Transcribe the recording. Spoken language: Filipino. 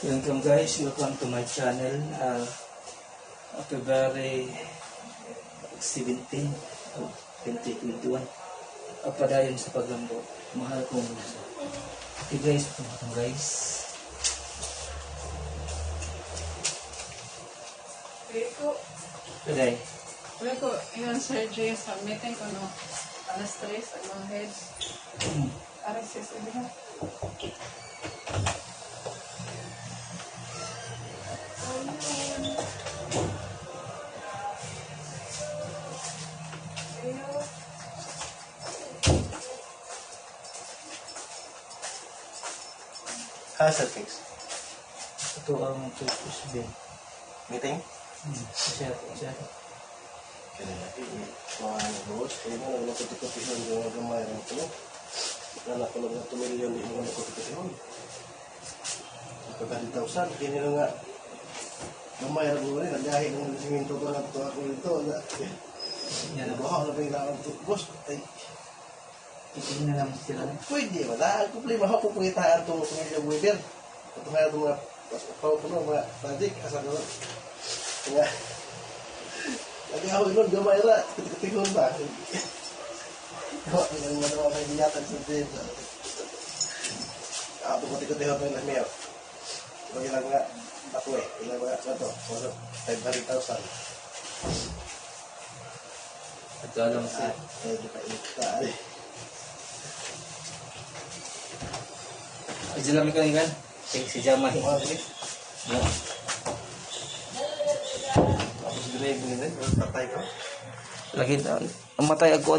Welcome guys, welcome to my channel. February 17, 2021. Padayon sa paglambo. Mahal kong gusto. Okay guys, pumunta guys. Okay. Wala ko, yung surgery sa meeting ko, no? Alas 3, ang mga heads. Aras 6, hindi na. Sir Fix. Ito ang purpose din. Meeting? Siya. Kaya lagi, mga boss, kaya nga lang nakutikutihan yung gamay rin ito. Nanak ko lang na 2 million din yung nakutikutihan. Pagka 10,000, kaya nila nga gamay rin mo rin, nagahin ng siminto ko na ito ako ito. Yan ako. Nabahaw na pinaglakan ito. Boss, ay, Itingin na naman sila. pwede ba? Dahil problema ako pupungitaan itong pamilya Weber. Ito nga itong mga pao-puno, mga project, asal naman. Kaya, lagi ako inon, gamay na, ketik-ketikon ba? Kaya, yung mga naman may binatag sa din. Ako ketik-ketikon pa yung lasmiyaw. So, ilang nga, ako ilang nga, ito, 500,000. Ito alam siya. Di pa inikta, Aja lang ikan ikan. Si Jamay. Tapos grave nila, patay ko. Lagi na matay ako